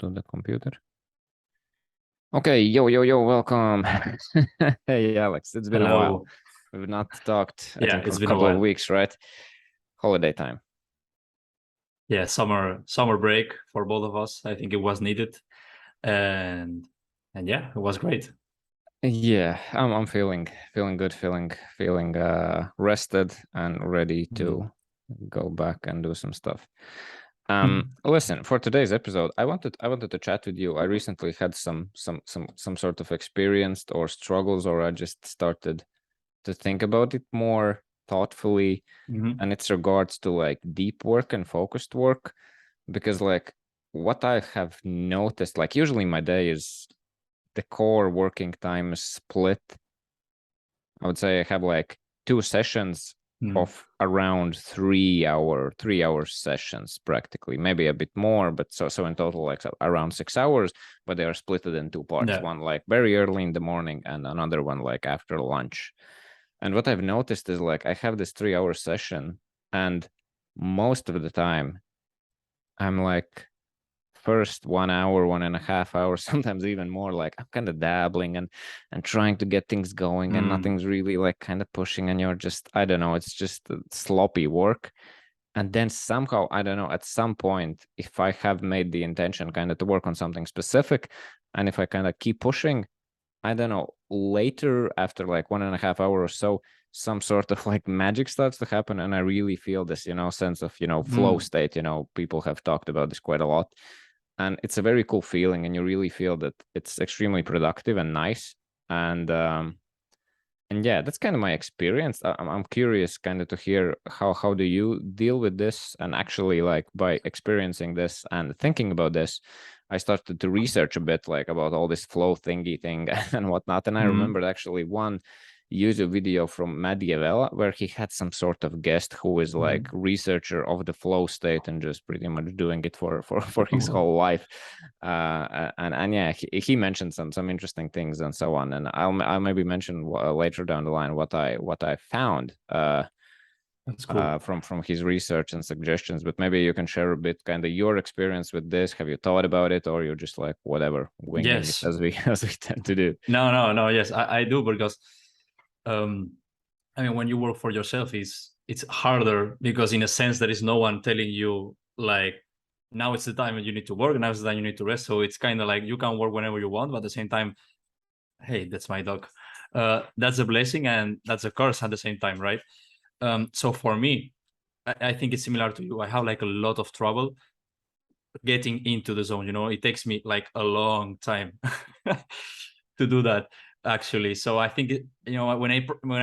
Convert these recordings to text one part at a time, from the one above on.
to the computer. Okay, yo, welcome. Hey, Alex, it's been a while. Hello. We've not talked, I Yeah, think, for it's a been a couple of while. weeks, right? Holiday time. Yeah, summer break for both of us. I think it was needed, and and yeah, it was great. Yeah, I'm feeling good, feeling rested and ready Mhm. to go back and do some stuff. Mhm. Listen, for today's episode, I wanted to chat with you. I recently had some sort of experience or struggles, or I just started to think about it more thoughtfully, Mhm. and it's regards to like deep work and focused work. Because like what I have noticed, like usually my day is the core working time is split. I would say I have like two sessions Mhm. of around 3 hour sessions, practically, maybe a bit more, but so in total like around 6 hours, but they are split in two parts, Yeah. one like very early in the morning and another one like after lunch. And what I've noticed is like I have this 3 hour session, and most of the time I'm like first 1 hour, 1.5 hours, sometimes even more, like I'm kind of dabbling and trying to get things going, and Mm. nothing's really like kind of pushing, and you're just, I don't know, it's just sloppy work. And then somehow, I don't know, at some point, if I have made the intention kind of to work on something specific, and if I kind of keep pushing, I don't know, later after like 1.5 hours or so, some sort of like magic starts to happen. And I really feel this, sense of, flow Mm. state. People have talked about this quite a lot. And it's a very cool feeling. And you really feel that it's extremely productive and nice. And yeah, that's kind of my experience. I'm curious kind of to hear how do you deal with this, and actually like by experiencing this and thinking about this, I started to research a bit like about all this flow thingy thing and whatnot. And I Mm. remembered actually one YouTube video from Mediavella where he had some sort of guest who is like Mm. researcher of the flow state and just pretty much doing it for his whole life. And yeah, he mentioned some interesting things and so on. And I'll maybe mention later down the line what I found That's cool. from his research and suggestions. But maybe you can share a bit kind of your experience with this. Have you thought about it, or you're just like whatever, winging it Yes. as we as we tend to do? No. Yes, I do because, um, I mean, when you work for yourself, it's harder because in a sense there is no one telling you like now it's the time you need to work, now it's the time you need to rest. So it's kind of like you can work whenever you want, but at the same time, hey, that's my dog. That's a blessing and that's a curse at the same time, right? So for me, I think it's similar to you. I have like a lot of trouble getting into the zone. It takes me like a long time to do that actually. So I think when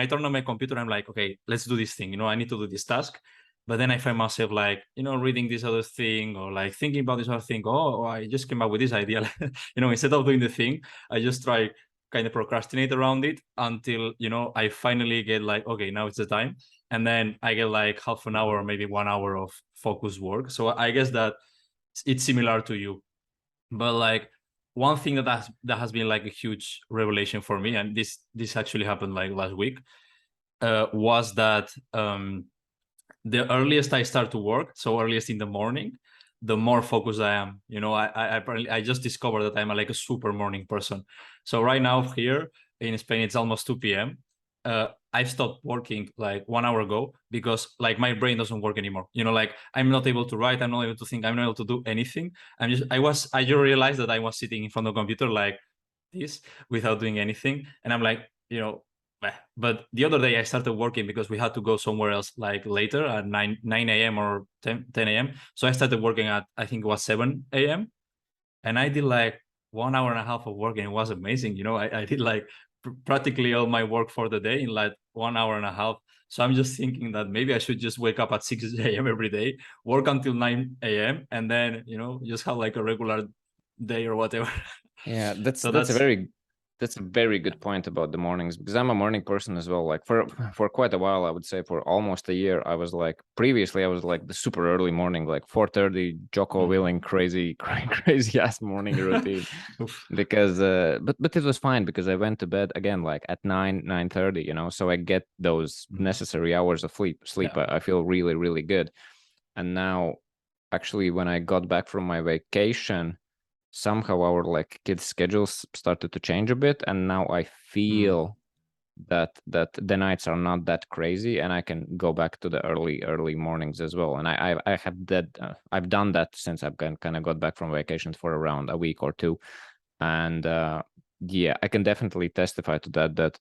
I turn on my computer, I'm like, okay, let's do this thing. I need to do this task. But then I find myself like, reading this other thing or like thinking about this other thing. Oh, I just came up with this idea. Instead of doing the thing, I just try kind of procrastinate around it until, I finally get like, okay, now it's the time. And then I get like half an hour or maybe 1 hour of focus work. So I guess that it's similar to you. But like one thing that has been like a huge revelation for me, and this actually happened like last week, was that the earliest I start to work, so earliest in the morning, the more focused I am. I just discovered that I'm like a super morning person. So right now here in Spain, it's almost 2 p.m. I've stopped working like 1 hour ago because like my brain doesn't work anymore. Like I'm not able to write, I'm not able to think, I'm not able to do anything. I just realized that I was sitting in front of the computer like this without doing anything. And I'm like, but the other day I started working because we had to go somewhere else like later at 9 a.m. or 10 a.m. So I started working at, I think it was 7 a.m. And I did like 1 hour and a half of work, and it was amazing. I did like practically all my work for the day in like 1 hour and a half. So I'm just thinking that maybe I should just wake up at 6 a.m. every day, work until 9 a.m. and then, just have like a regular day or whatever. Yeah, that's So that's a that's very that's a very good point about the mornings, because I'm a morning person as well. Like for quite a while, I would say for almost a year, I was like previously I was like the super early morning, like 4:30, Jocko Willing, crazy crazy ass morning routine. Oof. Because but it was fine because I went to bed again like at 9:30, so I get those Mhm. necessary hours of sleep. Yeah. I feel really really good. And now actually when I got back from my vacation, somehow our like kids' schedules started to change a bit, and now I feel that the nights are not that crazy, and I can go back to the early mornings as well. And I have that I've done that since I've kind of got back from vacations for around a week or two, and yeah, I can definitely testify to that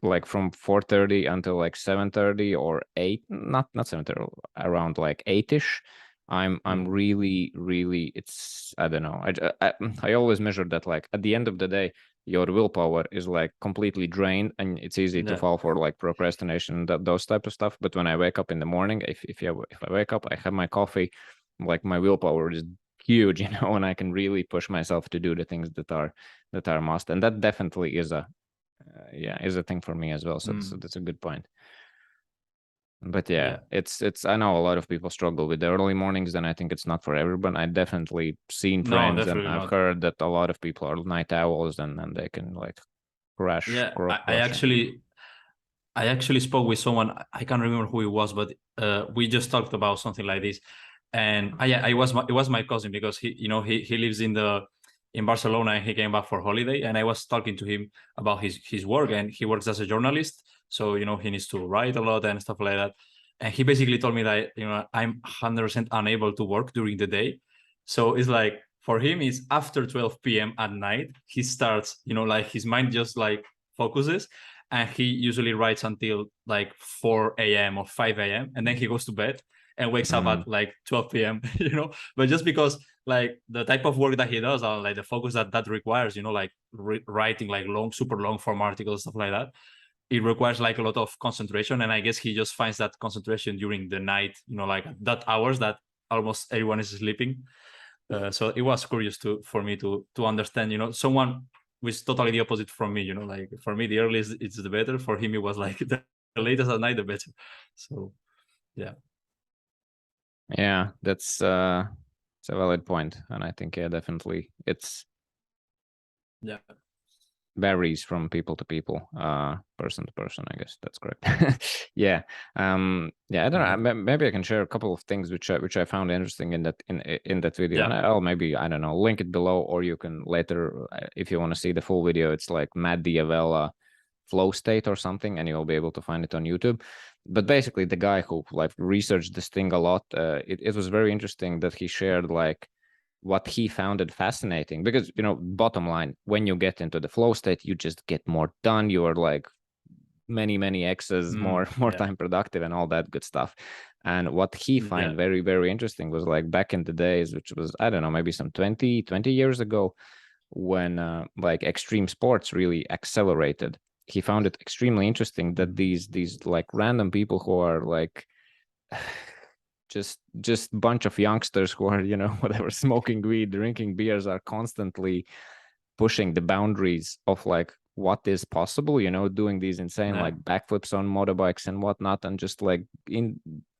like from 4:30 until like 7:30 or 8, not 7:30, around like 8ish, I'm really, it's, I don't know, I always measure that like at the end of the day your willpower is like completely drained, and it's easy to Yeah. fall for like procrastination, those type of stuff. But when I wake up in the morning, if I wake up, I have my coffee, like my willpower is huge, and I can really push myself to do the things that are must. And that definitely is a thing for me as well. So that's a good point. But yeah, it's I know a lot of people struggle with the early mornings, and I think it's not for everyone. I definitely seen No, friends, and definitely I've not. heard that a lot of people are night owls, and they can like crash. Yeah, I actually spoke with someone. I can't remember who it was, but we just talked about something like this. And it was my cousin, because he lives in Barcelona, and he came back for holiday. And I was talking to him about his work, and he works as a journalist, so he needs to write a lot and stuff like that. And he basically told me that I'm 100% unable to work during the day. So it's like, for him, it's after 12 p.m. at night he starts, like his mind just like focuses, and he usually writes until like 4 a.m. or 5 a.m. and then he goes to bed and wakes up at like 12 p.m. But just because like the type of work that he does, and like the focus that requires, like writing like super long form articles, stuff like that, it requires like a lot of concentration. And I guess he just finds that concentration during the night, like that hours that almost everyone is sleeping. So it was curious for me to understand, someone was totally the opposite from me. Like for me, the earliest it's the better. For him, it was like the latest at night, the better. So yeah. Yeah, that's it's a valid point, and I think definitely it's varies from people to people, person to person. I guess that's correct. Yeah, yeah. I don't know. Maybe I can share a couple of things which I found interesting in that video, and I'll maybe, I don't know, link it below, or you can later, if you want to see the full video. It's like Matt Diavella flow state or something, and you'll be able to find it on YouTube. But basically, the guy who like researched this thing a lot, it was very interesting that he shared like what he found it fascinating, because bottom line, when you get into the flow state, you just get more done. You are like many X's more time productive and all that good stuff. And what he find very, very interesting was like back in the days, which was, I don't know, maybe some 20 years ago, when like extreme sports really accelerated. He found it extremely interesting that these like random people who are like just bunch of youngsters who are whatever, smoking weed, drinking beers, are constantly pushing the boundaries of like what is possible, doing these insane like backflips on motorbikes and whatnot, and just like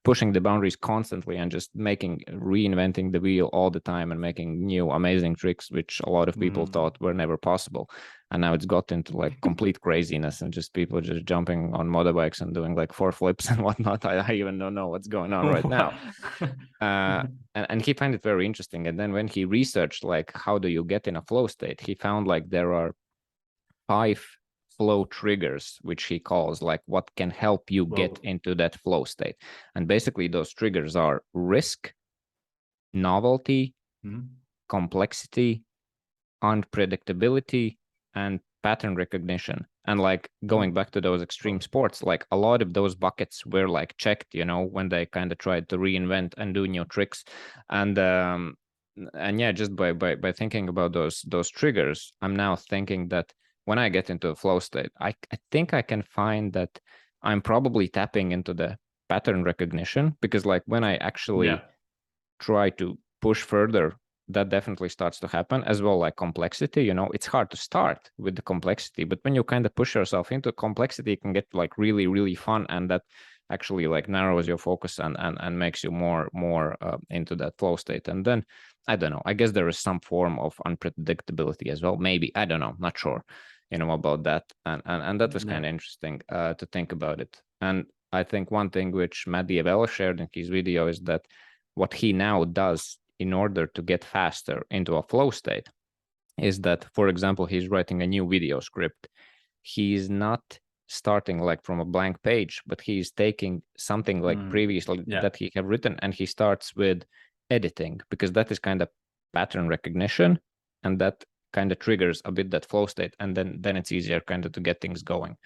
pushing the boundaries constantly, and just reinventing the wheel all the time, and making new amazing tricks which a lot of people thought were never possible. And now it's got into like complete craziness, and just people just jumping on motorbikes and doing like 4 flips and whatnot. I even don't know what's going on right now. And he found it very interesting. And then when he researched like how do you get in a flow state, he found like there are 5 flow triggers, which he calls like what can help you get into that flow state. And basically those triggers are risk, novelty, complexity, unpredictability, and pattern recognition. And like going back to those extreme sports, like a lot of those buckets were like checked, when they kind of tried to reinvent and do new tricks. And yeah, just by thinking about those triggers, I'm now thinking that when I get into a flow state, I think I can find that I'm probably tapping into the pattern recognition, because like when I actually try to push further, that definitely starts to happen as well. Like complexity, it's hard to start with the complexity, but when you kind of push yourself into complexity, it can get like really, really fun, and that actually like narrows your focus and makes you more into that flow state. And then I don't know, I guess there is some form of unpredictability as well, maybe, I don't know, not sure about that. And that was kind of interesting to think about it. And I think one thing which Matt Diavella shared in his video is that what he now does in order to get faster into a flow state, is that, for example, he's writing a new video script. He's not starting like from a blank page, but he's taking something like previously that he have written, and he starts with editing, because that is kind of pattern recognition, and that kind of triggers a bit that flow state, and then it's easier kind of to get things going.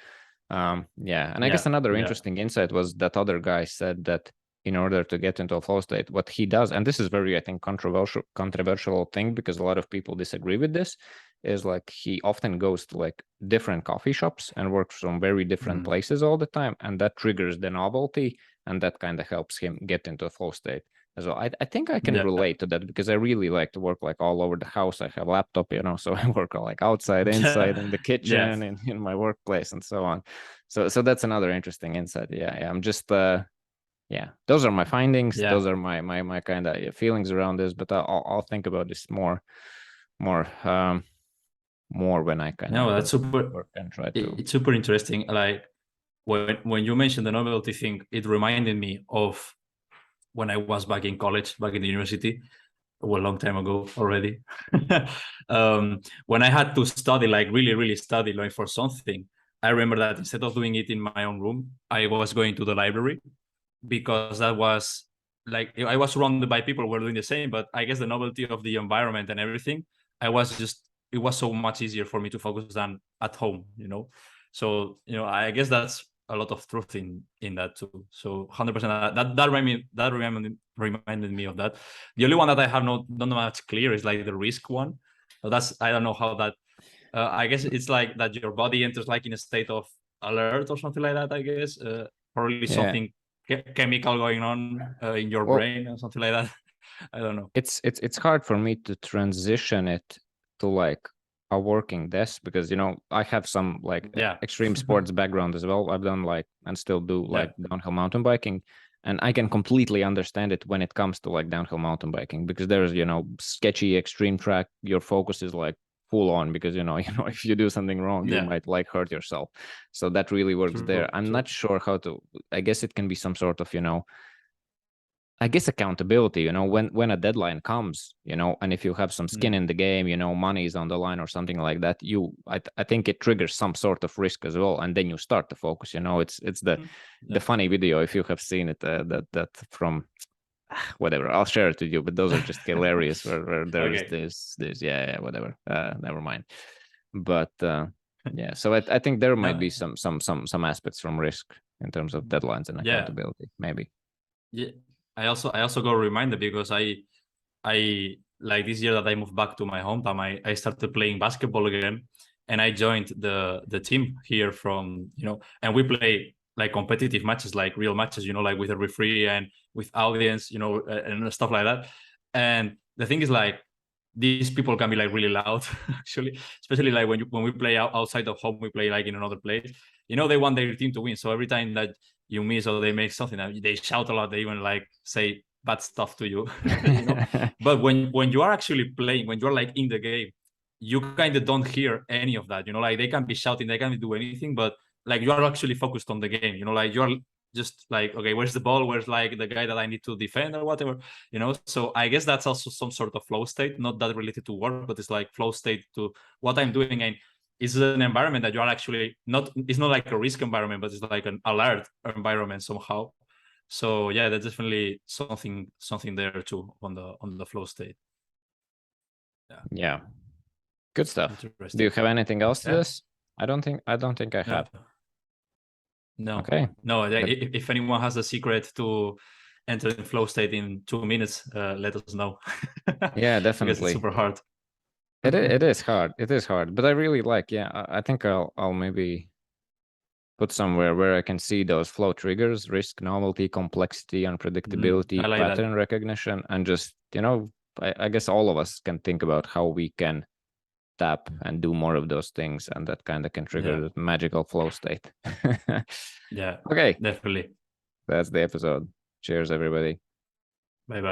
I guess another interesting insight was that other guy said that in order to get into a flow state, what he does, and this is very, I think, controversial thing, because a lot of people disagree with this, is like he often goes to like different coffee shops and works from very different places all the time, and that triggers the novelty, and that kind of helps him get into a flow state as well. I think I can relate to that, because I really like to work like all over the house. I have a laptop, so I work like outside, inside, in the kitchen, in my workplace, and so on. So that's another interesting insight. I'm just those are my findings. Those are my kind of feelings around this, but I'll think about this more when I kind of that's super work and try to. It's super interesting. Like when you mentioned the novelty thing, it reminded me of when I was back in college, back in the university, a long time ago already. When I had to study, like really study, like for something, I remember that instead of doing it in my own room, I was going to the library, because that was like, I was surrounded by people who were doing the same, but I guess the novelty of the environment and everything, it was so much easier for me to focus than at home, So, I guess that's a lot of truth in that too. So 100% reminded me of that. The only one that I have not much clear is like the risk one. So I don't know how that, I guess it's like that your body enters like in a state of alert or something like that, I guess. Probably something chemical going on in your brain or something like that. I don't know. It's hard for me to transition it to like a working desk, because I have some like extreme sports background as well. I've done like, and still do like downhill mountain biking, and I can completely understand it when it comes to like downhill mountain biking, because there's sketchy extreme track. Your focus is like full on, because if you do something wrong, you might like hurt yourself. So that really works there. I'm not sure how to. I guess it can be some sort of I guess accountability, when a deadline comes, and if you have some skin in the game, money is on the line or something like that, I think it triggers some sort of risk as well, and then you start to focus. It's the funny video, if you have seen it, that from whatever, I'll share it with you, but those are just hilarious, where there is this whatever, never mind. But so I think there might be some aspects from risk in terms of deadlines and accountability, maybe. I also got reminded, because I like this year that I moved back to my hometown, I started playing basketball again, and I joined the team here from, and we play like competitive matches, like real matches, like with a referee and with audience, and stuff like that. And the thing is, like, these people can be like really loud, actually, especially like when we play outside of home, we play like in another place. They want their team to win, so every time that you miss or they make something, they shout a lot. They even like say bad stuff to you, But when you are actually playing, when you're like in the game, you kind of don't hear any of that. Like they can be shouting, they can do anything, but like you are actually focused on the game. Like you're just like, okay, where's the ball? Where's like the guy that I need to defend or whatever, So I guess that's also some sort of flow state, not that related to work, but it's like flow state to what I'm doing. And it's an environment that you are actually it's not like a risk environment, but it's like an alert environment somehow. So yeah, that's definitely something there too on the flow state. Yeah. Good stuff. Do you have anything else to this? I don't think I have. No. Okay. No, if anyone has a secret to enter the flow state in 2 minutes, let us know. Yeah, definitely. Because it's super hard. It is hard. It is hard, but I really like. I think I'll maybe put somewhere where I can see those flow triggers: risk, novelty, complexity, unpredictability, like pattern recognition, and just I guess all of us can think about how we can tap and do more of those things, and that kind of can trigger the magical flow state. Yeah. Okay. Definitely. That's the episode. Cheers, everybody.